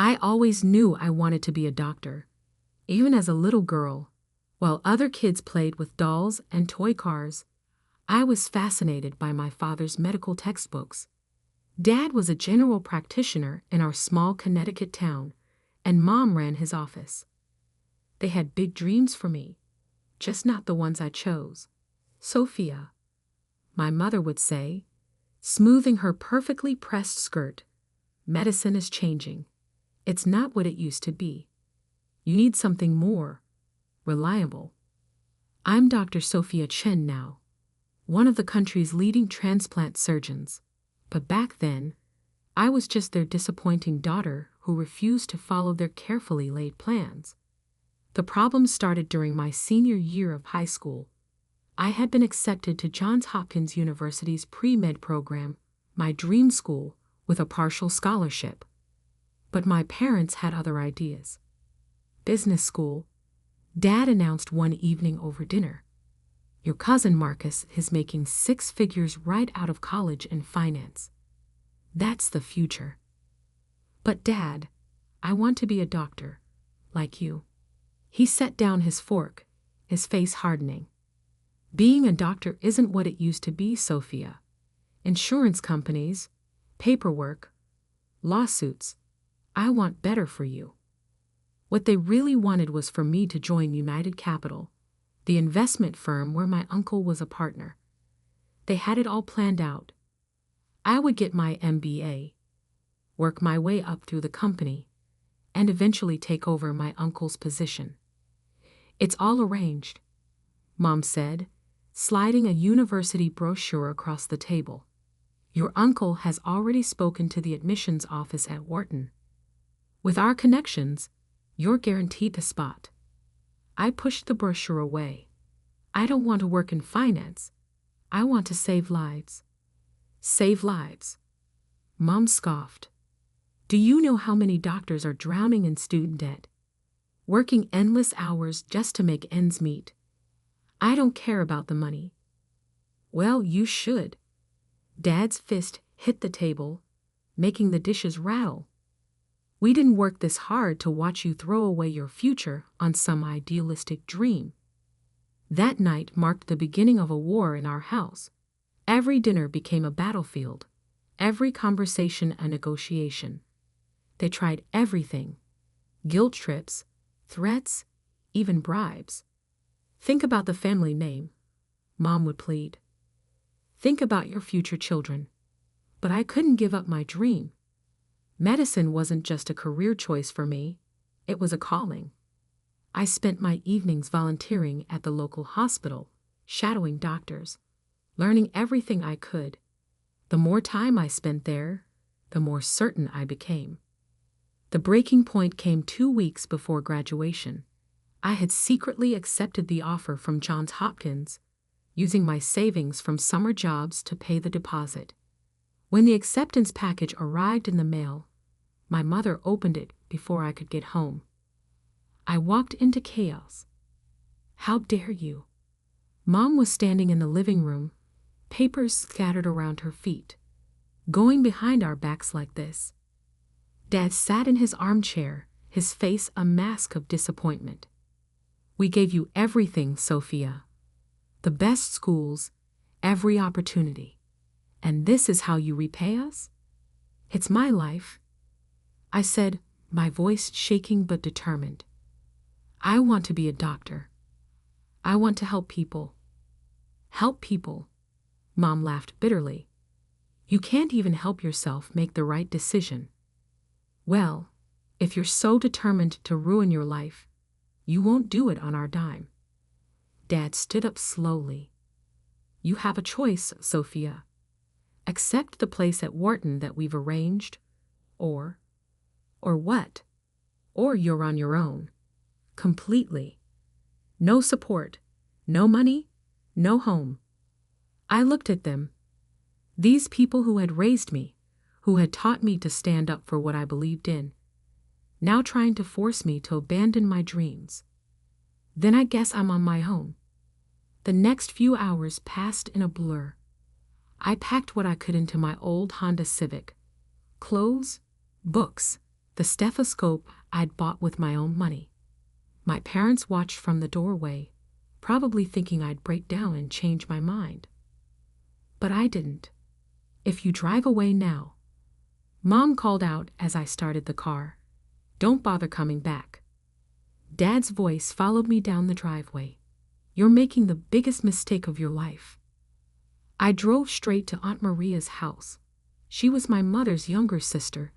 I always knew I wanted to be a doctor, even as a little girl. While other kids played with dolls and toy cars, I was fascinated by my father's medical textbooks. Dad was a general practitioner in our small Connecticut town, and Mom ran his office. They had big dreams for me, just not the ones I chose. "Sophia," my mother would say, smoothing her perfectly pressed skirt, "medicine is changing. It's not what it used to be. You need something more reliable. I'm Dr. Sophia Chen now, one of the country's leading transplant surgeons. But back then, I was just their disappointing daughter who refused to follow their carefully laid plans. The problem started during my senior year of high school. I had been accepted to Johns Hopkins University's pre-med program, my dream school, with a partial scholarship. But my parents had other ideas. "Business school," Dad announced one evening over dinner. "Your cousin Marcus is making 6 figures right out of college in finance. That's the future." "But Dad, I want to be a doctor, like you." He set down his fork, his face hardening. "Being a doctor isn't what it used to be, Sophia. Insurance companies, paperwork, lawsuits. I want better for you." What they really wanted was for me to join United Capital, the investment firm where my uncle was a partner. They had it all planned out. I would get my MBA, work my way up through the company, and eventually take over my uncle's position. "It's all arranged," Mom said, sliding a university brochure across the table. "Your uncle has already spoken to the admissions office at Wharton. With our connections, you're guaranteed a spot." I pushed the brochure away. "I don't want to work in finance. I want to save lives." "Save lives?" Mom scoffed. "Do you know how many doctors are drowning in student debt, working endless hours just to make ends meet? I don't care about the money." "Well, you should." Dad's fist hit the table, making the dishes rattle. "We didn't work this hard to watch you throw away your future on some idealistic dream." That night marked the beginning of a war in our house. Every dinner became a battlefield, every conversation a negotiation. They tried everything: guilt trips, threats, even bribes. "Think about the family name," Mom would plead. "Think about your future children." But I couldn't give up my dream. Medicine wasn't just a career choice for me, it was a calling. I spent my evenings volunteering at the local hospital, shadowing doctors, learning everything I could. The more time I spent there, the more certain I became. The breaking point came 2 weeks before graduation. I had secretly accepted the offer from Johns Hopkins, using my savings from summer jobs to pay the deposit. When the acceptance package arrived in the mail, my mother opened it before I could get home. I walked into chaos. "How dare you?" Mom was standing in the living room, papers scattered around her feet. "Going behind our backs like this?" Dad sat in his armchair, his face a mask of disappointment. "We gave you everything, Sophia. The best schools, every opportunity. And this is how you repay us? It's my life," I said, my voice shaking but determined. "I want to be a doctor. I want to help people." "Help people?" Mom laughed bitterly. "You can't even help yourself make the right decision." "Well, if you're so determined to ruin your life, you won't do it on our dime." Dad stood up slowly. "You have a choice, Sophia. Accept the place at Wharton that we've arranged, or what? Or you're on your own. Completely. No support, no money, no home." I looked at them. These people who had raised me, who had taught me to stand up for what I believed in, now trying to force me to abandon my dreams. Then I guess I'm on my own. The next few hours passed in a blur. I packed what I could into my old Honda Civic: clothes, books, the stethoscope I'd bought with my own money. My parents watched from the doorway, probably thinking I'd break down and change my mind. But I didn't. "If you drive away now," Mom called out as I started the car, "don't bother coming back." Dad's voice followed me down the driveway. "You're making the biggest mistake of your life." I drove straight to Aunt Maria's house. She was my mother's younger sister,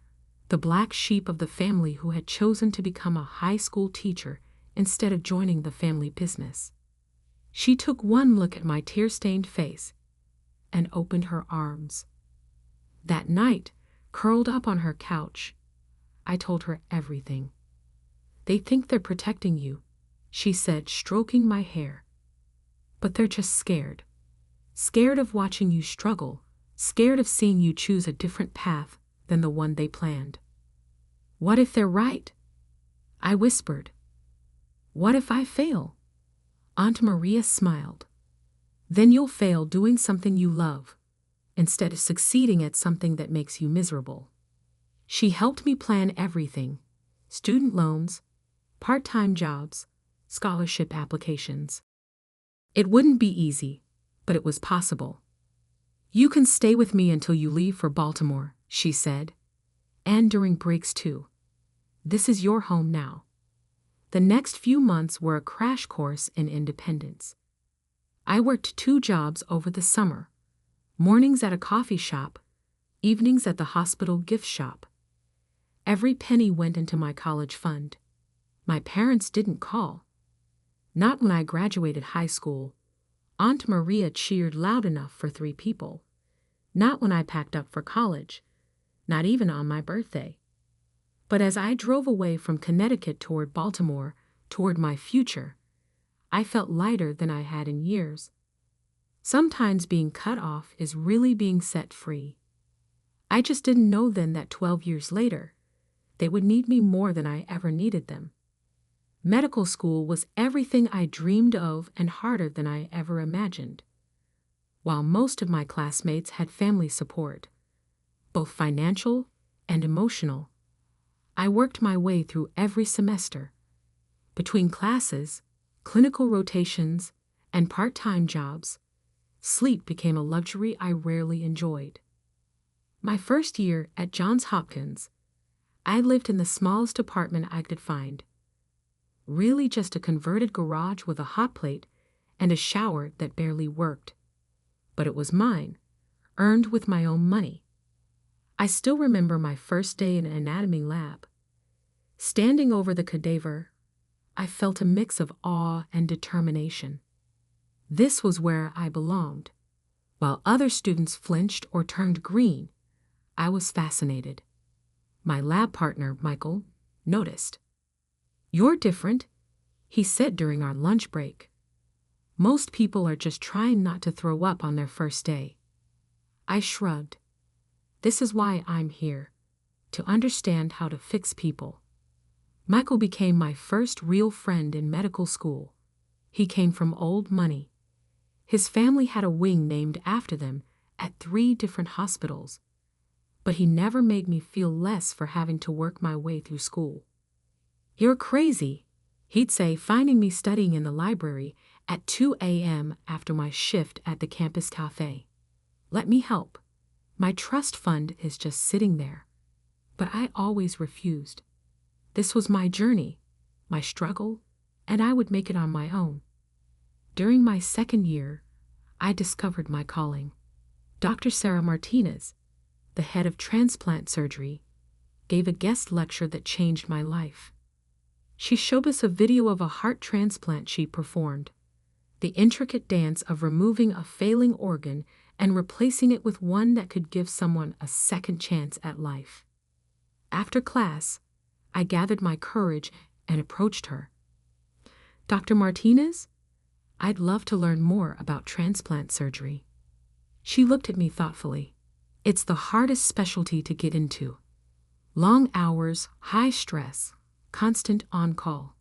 the black sheep of the family who had chosen to become a high school teacher instead of joining the family business. She took one look at my tear-stained face and opened her arms. That night, curled up on her couch, I told her everything. "They think they're protecting you," she said, stroking my hair. "But they're just scared. Scared of watching you struggle, scared of seeing you choose a different path than the one they planned." "What if they're right?" I whispered. "What if I fail?" Aunt Maria smiled. "Then you'll fail doing something you love, instead of succeeding at something that makes you miserable." She helped me plan everything: student loans, part-time jobs, scholarship applications. It wouldn't be easy, but it was possible. "You can stay with me until you leave for Baltimore," she said. "And during breaks too. This is your home now." The next few months were a crash course in independence. I worked 2 jobs over the summer: mornings at a coffee shop, evenings at the hospital gift shop. Every penny went into my college fund. My parents didn't call. Not when I graduated high school. Aunt Maria cheered loud enough for 3 people. Not when I packed up for college. Not even on my birthday. But as I drove away from Connecticut toward Baltimore, toward my future, I felt lighter than I had in years. Sometimes being cut off is really being set free. I just didn't know then that 12 years later, they would need me more than I ever needed them. Medical school was everything I dreamed of and harder than I ever imagined. While most of my classmates had family support, both financial and emotional, I worked my way through every semester. Between classes, clinical rotations, and part-time jobs, sleep became a luxury I rarely enjoyed. My first year at Johns Hopkins, I lived in the smallest apartment I could find. Really just a converted garage with a hot plate and a shower that barely worked. But it was mine, earned with my own money. I still remember my first day in an anatomy lab. Standing over the cadaver, I felt a mix of awe and determination. This was where I belonged. While other students flinched or turned green, I was fascinated. My lab partner, Michael, noticed. "You're different," he said during our lunch break. "Most people are just trying not to throw up on their first day." I shrugged. "This is why I'm here, to understand how to fix people." Michael became my first real friend in medical school. He came from old money. His family had a wing named after them at 3 different hospitals. But he never made me feel less for having to work my way through school. "You're crazy," he'd say, finding me studying in the library at 2 a.m. after my shift at the campus cafe. "Let me help. My trust fund is just sitting there." But I always refused. This was my journey, my struggle, and I would make it on my own. During my second year, I discovered my calling. Dr. Sarah Martinez, the head of transplant surgery, gave a guest lecture that changed my life. She showed us a video of a heart transplant she performed, the intricate dance of removing a failing organ and replacing it with one that could give someone a second chance at life. After class, I gathered my courage and approached her. "Dr. Martinez, I'd love to learn more about transplant surgery." She looked at me thoughtfully. "It's the hardest specialty to get into. Long hours, high stress, constant on-call.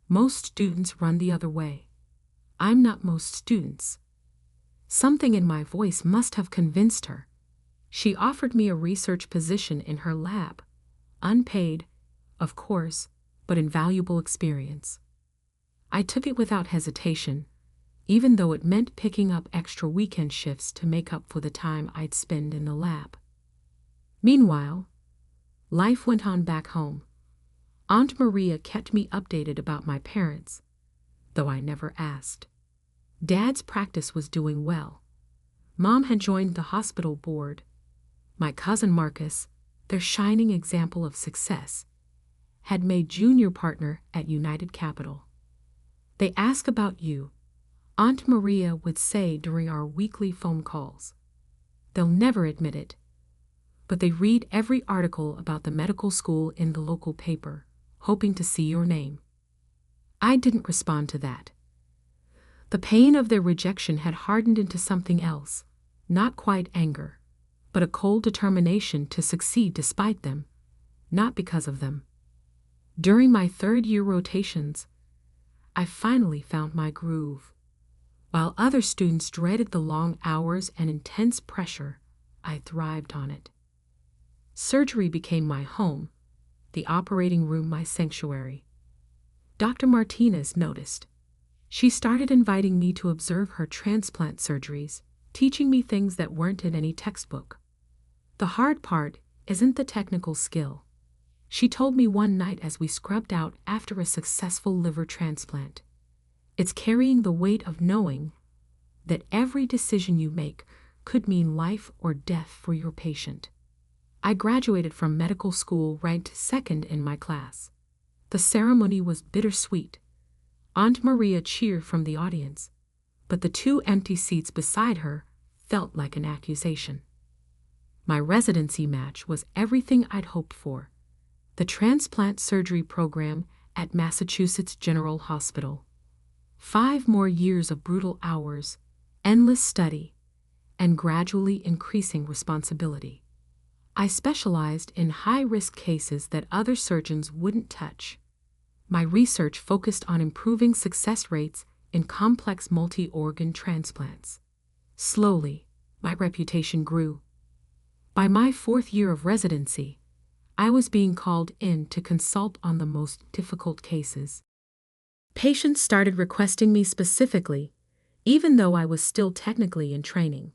Most students run the other way. I'm not most students." Something in my voice must have convinced her. She offered me a research position in her lab, unpaid of course, but invaluable experience. I took it without hesitation, even though it meant picking up extra weekend shifts to make up for the time I'd spend in the lab. Meanwhile, life went on back home. Aunt Maria kept me updated about my parents, though I never asked. Dad's practice was doing well. Mom had joined the hospital board. My cousin Marcus, their shining example of success, had made junior partner at United Capital. They ask about you, Aunt Maria would say during our weekly phone calls. They'll never admit it, but they read every article about the medical school in the local paper, hoping to see your name. I didn't respond to that. The pain of their rejection had hardened into something else, not quite anger, but a cold determination to succeed despite them, not because of them. During my third-year rotations, I finally found my groove. While other students dreaded the long hours and intense pressure, I thrived on it. Surgery became my home, the operating room my sanctuary. Dr. Martinez noticed. She started inviting me to observe her transplant surgeries, teaching me things that weren't in any textbook. The hard part isn't the technical skill. She told me one night as we scrubbed out after a successful liver transplant. It's carrying the weight of knowing that every decision you make could mean life or death for your patient. I graduated from medical school ranked second in my class. The ceremony was bittersweet. Aunt Maria cheered from the audience, but the 2 empty seats beside her felt like an accusation. My residency match was everything I'd hoped for. The transplant surgery program at Massachusetts General Hospital. 5 more years of brutal hours, endless study, and gradually increasing responsibility. I specialized in high-risk cases that other surgeons wouldn't touch. My research focused on improving success rates in complex multi-organ transplants. Slowly, my reputation grew. By my 4th year of residency, I was being called in to consult on the most difficult cases. Patients started requesting me specifically, even though I was still technically in training.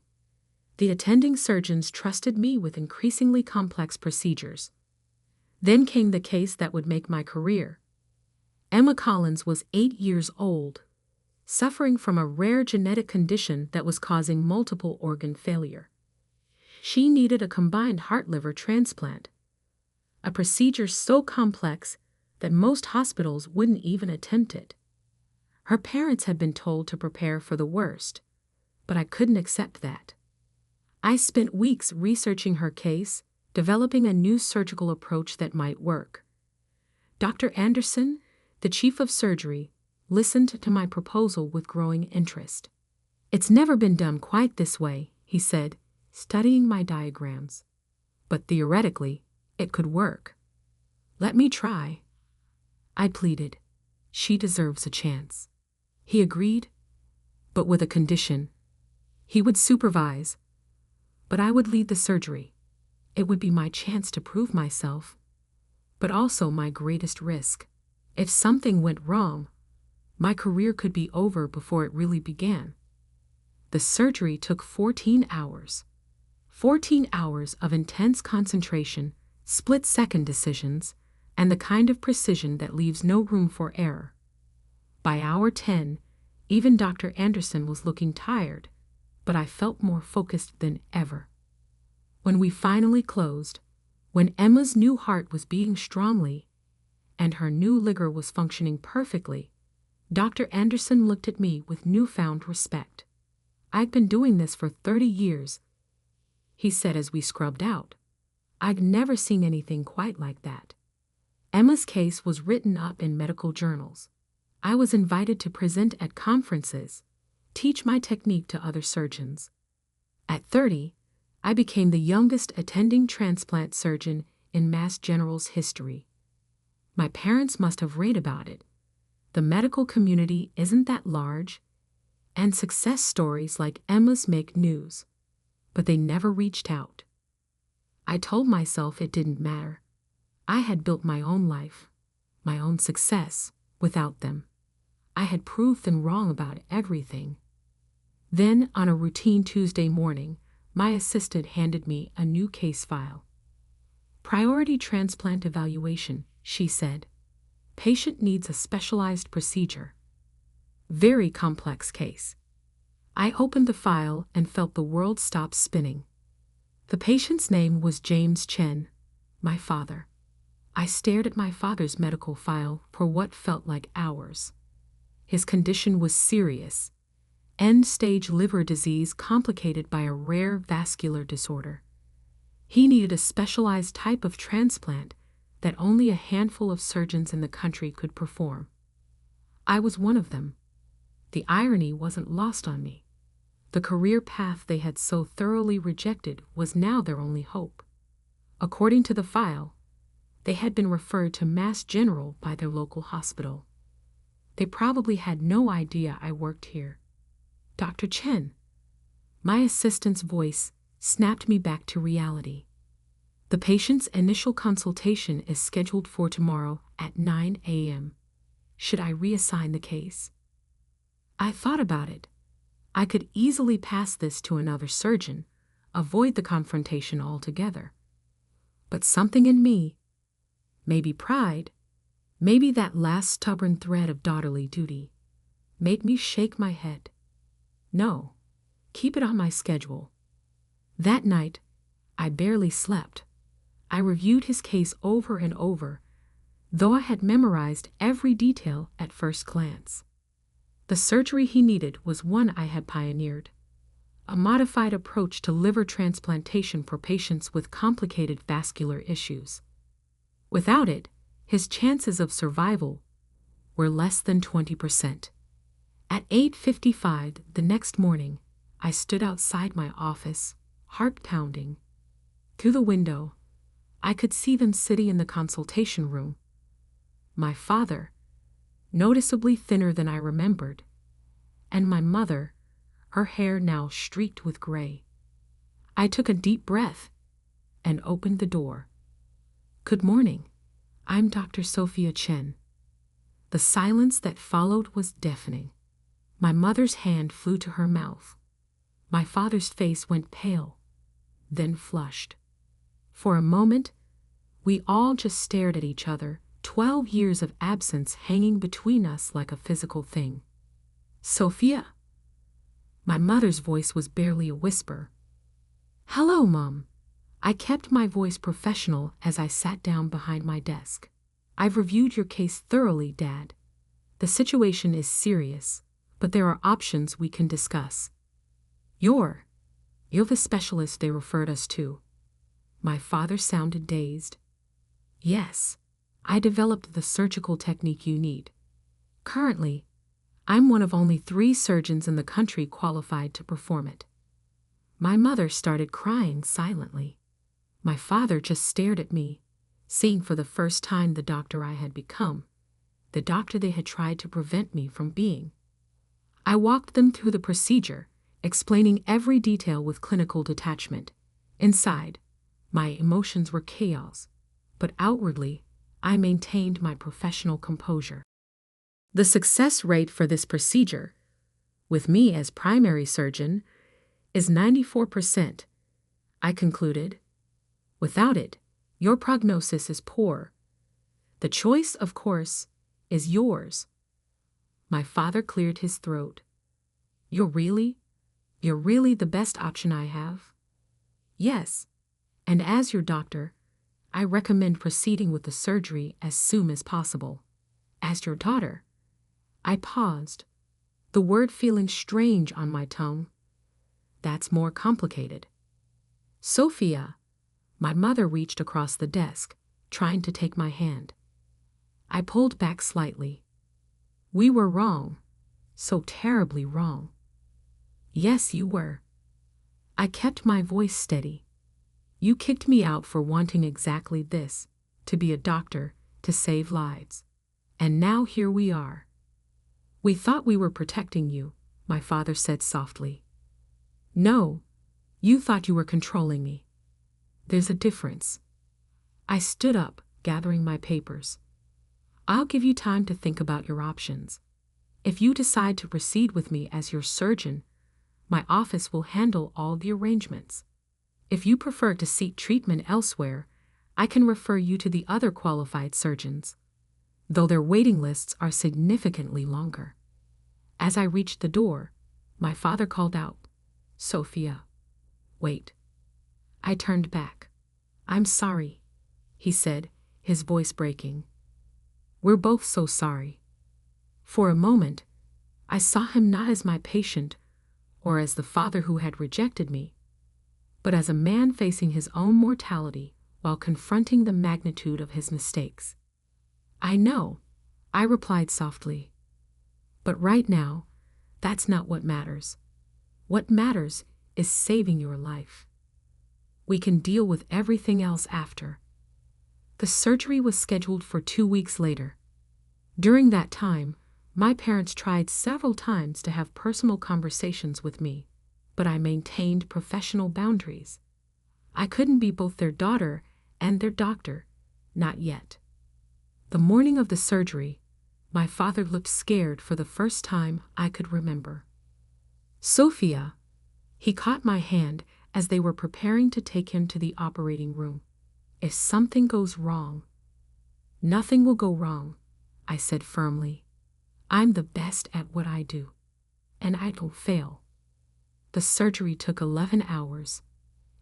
The attending surgeons trusted me with increasingly complex procedures. Then came the case that would make my career. Emma Collins was 8 years old, suffering from a rare genetic condition that was causing multiple organ failure. She needed a combined heart-liver transplant, a procedure so complex that most hospitals wouldn't even attempt it. Her parents had been told to prepare for the worst, but I couldn't accept that. I spent weeks researching her case, developing a new surgical approach that might work. Dr. Anderson, the chief of surgery, listened to my proposal with growing interest. "It's never been done quite this way," he said, studying my diagrams. "But theoretically, it could work. Let me try." I pleaded. "She deserves a chance." He agreed, but with a condition. He would supervise, but I would lead the surgery. It would be my chance to prove myself, but also my greatest risk. If something went wrong, my career could be over before it really began. The surgery took 14 hours. 14 hours of intense concentration, split-second decisions, and the kind of precision that leaves no room for error. By hour 10, even Dr. Anderson was looking tired, but I felt more focused than ever. When we finally closed, when Emma's new heart was beating strongly, and her new liver was functioning perfectly, Dr. Anderson looked at me with newfound respect. "I've been doing this for 30 years, he said as we scrubbed out. "I'd never seen anything quite like that." Emma's case was written up in medical journals. I was invited to present at conferences, teach my technique to other surgeons. At 30, I became the youngest attending transplant surgeon in Mass General's history. My parents must have read about it. The medical community isn't that large, and success stories like Emma's make news, but they never reached out. I told myself it didn't matter. I had built my own life, my own success, without them. I had proved them wrong about everything. Then, on a routine Tuesday morning, my assistant handed me a new case file. Priority transplant evaluation, she said. Patient needs a specialized procedure. Very complex case. I opened the file and felt the world stop spinning. The patient's name was James Chen, my father. I stared at my father's medical file for what felt like hours. His condition was serious. End-stage liver disease complicated by a rare vascular disorder. He needed a specialized type of transplant that only a handful of surgeons in the country could perform. I was one of them. The irony wasn't lost on me. The career path they had so thoroughly rejected was now their only hope. According to the file, they had been referred to Mass General by their local hospital. They probably had no idea I worked here. Dr. Chen. My assistant's voice snapped me back to reality. The patient's initial consultation is scheduled for tomorrow at 9 a.m. Should I reassign the case? I thought about it. I could easily pass this to another surgeon, avoid the confrontation altogether. But something in me, maybe pride, maybe that last stubborn thread of daughterly duty, made me shake my head. No, keep it on my schedule. That night, I barely slept. I reviewed his case over and over, though I had memorized every detail at first glance. The surgery he needed was one I had pioneered, a modified approach to liver transplantation for patients with complicated vascular issues. Without it, his chances of survival were less than 20%. At 8:55 the next morning, I stood outside my office, heart pounding. Through the window, I could see them sitting in the consultation room. My father, noticeably thinner than I remembered, and my mother, her hair now streaked with gray. I took a deep breath and opened the door. Good morning. I'm Dr. Sophia Chen. The silence that followed was deafening. My mother's hand flew to her mouth. My father's face went pale, then flushed. For a moment, we all just stared at each other, 12 years of absence hanging between us like a physical thing. Sophia. My mother's voice was barely a whisper. Hello, Mom. I kept my voice professional as I sat down behind my desk. I've reviewed your case thoroughly, Dad. The situation is serious, but there are options we can discuss. You're the specialist they referred us to. My father sounded dazed. Yes, I developed the surgical technique you need. Currently, I'm one of only 3 surgeons in the country qualified to perform it. My mother started crying silently. My father just stared at me, seeing for the first time the doctor I had become, the doctor they had tried to prevent me from being. I walked them through the procedure, explaining every detail with clinical detachment. Inside, my emotions were chaos, but outwardly, I maintained my professional composure. The success rate for this procedure, with me as primary surgeon, is 94%, I concluded. Without it, your prognosis is poor. The choice, of course, is yours. My father cleared his throat. You're really the best option I have? Yes, and as your doctor, I recommend proceeding with the surgery as soon as possible. As your daughter, I paused, the word feeling strange on my tongue. That's more complicated. Sophia, my mother reached across the desk, trying to take my hand. I pulled back slightly. We were wrong, so terribly wrong. Yes, you were. I kept my voice steady. You kicked me out for wanting exactly this, to be a doctor, to save lives. And now here we are. We thought we were protecting you, my father said softly. No, you thought you were controlling me. There's a difference. I stood up, gathering my papers. I'll give you time to think about your options. If you decide to proceed with me as your surgeon, my office will handle all the arrangements. If you prefer to seek treatment elsewhere, I can refer you to the other qualified surgeons, though their waiting lists are significantly longer. As I reached the door, my father called out, "Sophia, wait." I turned back. "I'm sorry," he said, his voice breaking. "We're both so sorry." For a moment, I saw him not as my patient or as the father who had rejected me, but as a man facing his own mortality while confronting the magnitude of his mistakes. "I know," I replied softly. "But right now, that's not what matters. What matters is saving your life. We can deal with everything else after." The surgery was scheduled for 2 weeks later. During that time, my parents tried several times to have personal conversations with me, but I maintained professional boundaries. I couldn't be both their daughter and their doctor, not yet. The morning of the surgery, my father looked scared for the first time I could remember. "Sophia," he caught my hand as they were preparing to take him to the operating room. "If something goes wrong—" "Nothing will go wrong," I said firmly. "I'm the best at what I do, and I don't fail." The surgery took 11 hours.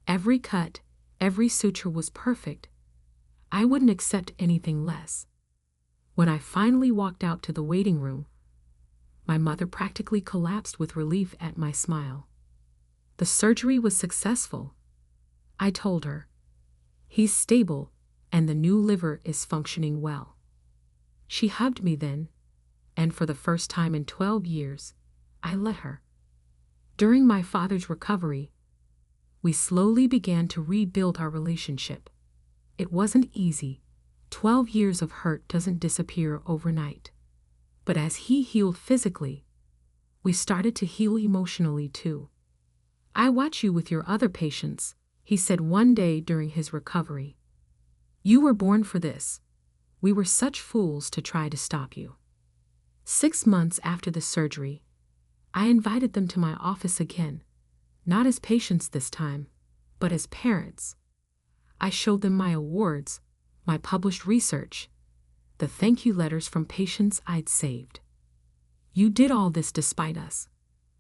Every cut, every suture was perfect. I wouldn't accept anything less. When I finally walked out to the waiting room, my mother practically collapsed with relief at my smile. The surgery was successful, I told her. "He's stable, and the new liver is functioning well." She hugged me then, and for the first time in 12 years, I let her. During my father's recovery, we slowly began to rebuild our relationship. It wasn't easy. 12 years of hurt doesn't disappear overnight. But as he healed physically, we started to heal emotionally too. "I watch you with your other patients," he said one day during his recovery. "You were born for this. We were such fools to try to stop you." 6 months after the surgery, I invited them to my office again, not as patients this time, but as parents. I showed them my awards, my published research, the thank you letters from patients I'd saved. "You did all this despite us,"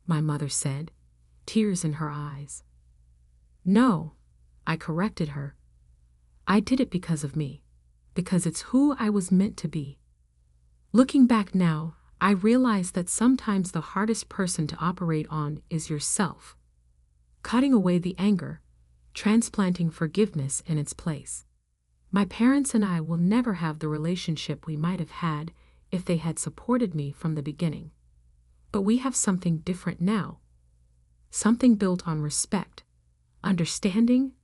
my mother said, tears in her eyes. "No," I corrected her. "I did it because of me, because it's who I was meant to be." Looking back now, I realize that sometimes the hardest person to operate on is yourself. Cutting away the anger, transplanting forgiveness in its place. My parents and I will never have the relationship we might have had if they had supported me from the beginning. But we have something different now. Something built on respect, understanding,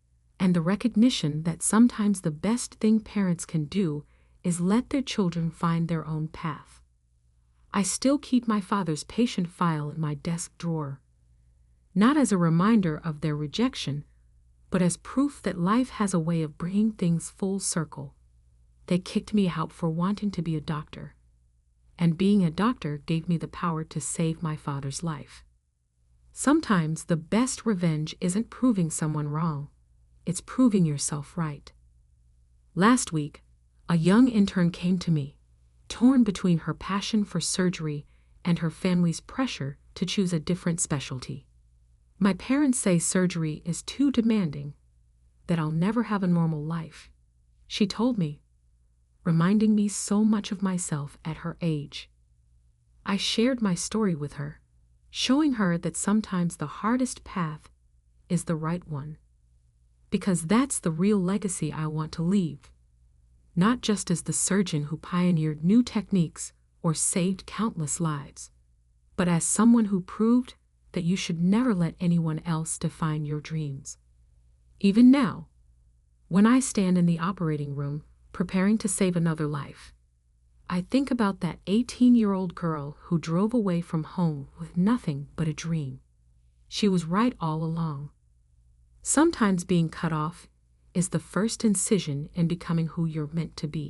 and the recognition that sometimes the best thing parents can do is let their children find their own path. I still keep my father's patient file in my desk drawer, not as a reminder of their rejection, but as proof that life has a way of bringing things full circle. They kicked me out for wanting to be a doctor, and being a doctor gave me the power to save my father's life. Sometimes the best revenge isn't proving someone wrong, it's proving yourself right. Last week, a young intern came to me, torn between her passion for surgery and her family's pressure to choose a different specialty. "My parents say surgery is too demanding, that I'll never have a normal life," she told me, reminding me so much of myself at her age. I shared my story with her, showing her that sometimes the hardest path is the right one, because that's the real legacy I want to leave. Not just as the surgeon who pioneered new techniques or saved countless lives, but as someone who proved that you should never let anyone else define your dreams. Even now, when I stand in the operating room preparing to save another life, I think about that 18-year-old girl who drove away from home with nothing but a dream. She was right all along. Sometimes being cut off is the first incision in becoming who you're meant to be.